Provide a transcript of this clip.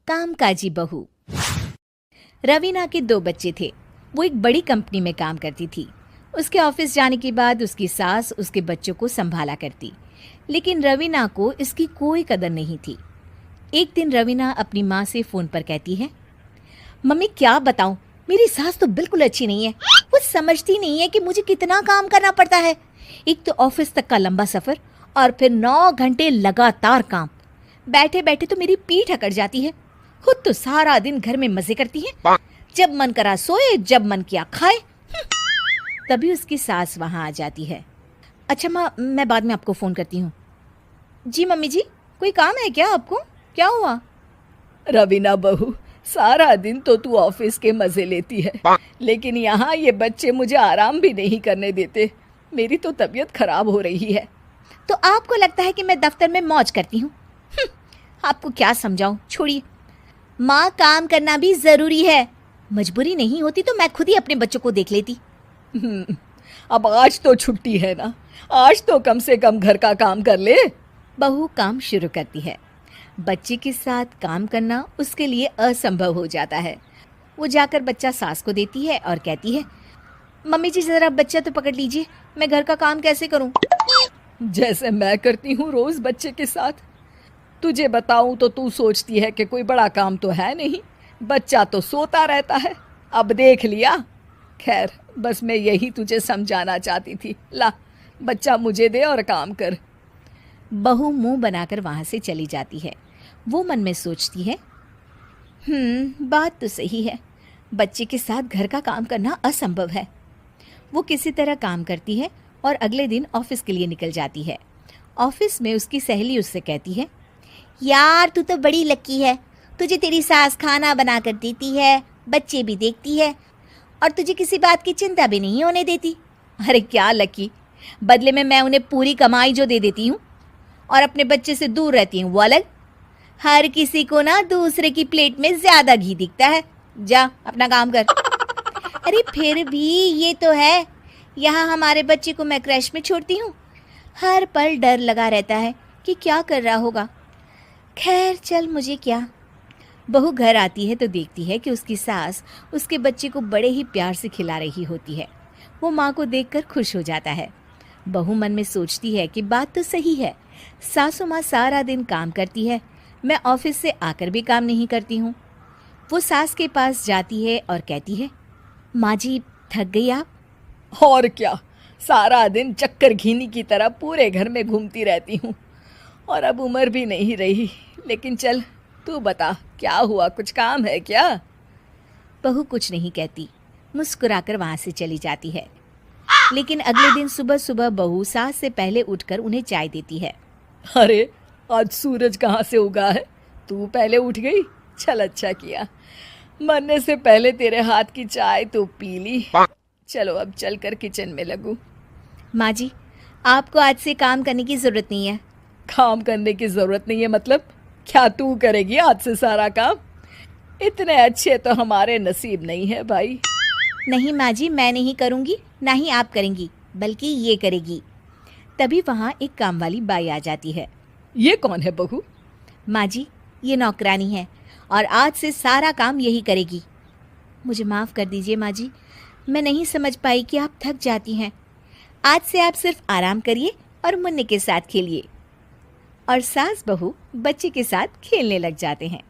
कामकाजी बहू। रवीना के 2 बच्चे थे। वो एक बड़ी कंपनी में काम करती थी। उसके ऑफिस जाने के बाद उसकी सास उसके बच्चों को संभाला करती, लेकिन रवीना को इसकी कोई कदर नहीं थी। एक दिन रवीना अपनी माँ से फ़ोन पर कहती है, मम्मी क्या बताऊं, मेरी सास तो बिल्कुल अच्छी नहीं है। वो समझती नहीं है कि मुझे कितना काम करना पड़ता है। एक तो ऑफिस तक का लंबा सफ़र और फिर 9 घंटे लगातार काम। बैठे बैठे तो मेरी पीठ अकड़ जाती है। खुद तो सारा दिन घर में मजे करती है, जब मन करा सोए, जब मन किया खाए। तभी उसकी सास वहां आ जाती है। अच्छा माँ, मैं बाद में आपको फ़ोन करती हूँ। जी मम्मी जी, कोई काम है क्या आपको? क्या हुआ? रवीना बहू, सारा दिन तो तू ऑफिस के मजे लेती है, लेकिन यहाँ ये बच्चे मुझे आराम भी नहीं करने देते। मेरी तो तबीयत खराब हो रही है। तो आपको लगता है कि मैं दफ्तर में मौज करती हूँ? आपको क्या समझाऊं, छोड़िए। माँ, काम करना भी ज़रूरी है। मजबूरी नहीं होती तो मैं खुद ही अपने बच्चों को देख लेती। अब आज तो छुट्टी है ना, आज तो कम से कम घर का काम कर ले। बहू काम शुरू करती है। बच्चे के साथ काम करना उसके लिए असंभव हो जाता है। वो जाकर बच्चा सास को देती है और कहती है, मम्मी जी ज़रा बच्चा तो पकड़ लीजिए, मैं घर का काम कैसे करूं? जैसे मैं करती हूँ रोज बच्चे के साथ। तुझे बताऊं तो तू सोचती है कि कोई बड़ा काम तो है नहीं, बच्चा तो सोता रहता है। अब देख लिया। खैर, बस मैं यही तुझे समझाना चाहती थी। ला, बच्चा मुझे दे और काम कर। बहू मुंह बनाकर वहां से चली जाती है। वो मन में सोचती है, बात तो सही है, बच्चे के साथ घर का काम करना असंभव है। वो किसी तरह काम करती है और अगले दिन ऑफिस के लिए निकल जाती है। ऑफिस में उसकी सहेली उससे कहती है, यार तू तो बड़ी लकी है, तुझे तेरी सास खाना बना कर देती है, बच्चे भी देखती है और तुझे किसी बात की चिंता भी नहीं होने देती। अरे क्या लकी, बदले में मैं उन्हें पूरी कमाई जो दे देती हूँ और अपने बच्चे से दूर रहती हूँ वो अलग। हर किसी को ना दूसरे की प्लेट में ज्यादा घी दिखता है। जा अपना काम कर। अरे फिर भी ये तो है, यहाँ हमारे बच्चे को मैं क्रैश में छोड़ती हूँ, हर पल डर लगा रहता है कि क्या कर रहा होगा। खैर चल, मुझे क्या। बहू घर आती है तो देखती है कि उसकी सास उसके बच्चे को बड़े ही प्यार से खिला रही होती है। वो माँ को देखकर खुश हो जाता है। बहू मन में सोचती है कि बात तो सही है, सासू माँ सारा दिन काम करती है, मैं ऑफिस से आकर भी काम नहीं करती हूँ। वो सास के पास जाती है और कहती है, माँ जी थक गई आप? और क्या, सारा दिन चक्कर घीनी की तरह पूरे घर में घूमती रहती हूँ और अब उम्र भी नहीं रही। लेकिन चल तू बता, क्या हुआ, कुछ काम है क्या? बहू कुछ नहीं कहती, मुस्कुराकर वहाँ से चली जाती है। लेकिन अगले दिन सुबह सुबह बहू सास से पहले उठकर उन्हें चाय देती है। अरे आज सूरज कहाँ से उगा है, तू पहले उठ गई। चल अच्छा किया, मरने से पहले तेरे हाथ की चाय तो पी ली। चलो अब चलकर किचन में लगूं। माँ जी, आपको आज से काम करने की ज़रूरत नहीं है। काम करने की ज़रूरत नहीं है मतलब? क्या तू करेगी आज से सारा काम? इतने अच्छे तो हमारे नसीब नहीं है भाई। नहीं माँ जी, मैं नहीं करूँगी, ना ही आप करेंगी, बल्कि ये करेगी। तभी वहाँ एक काम वाली बाई आ जाती है। ये कौन है बहू? माँ जी, ये नौकरानी है और आज से सारा काम यही करेगी। मुझे माफ़ कर दीजिए माँ जी, मैं नहीं समझ पाई कि आप थक जाती हैं। आज से आप सिर्फ आराम करिए और मुन्ने के साथ खेलिए। और सास बहू बच्चे के साथ खेलने लग जाते हैं।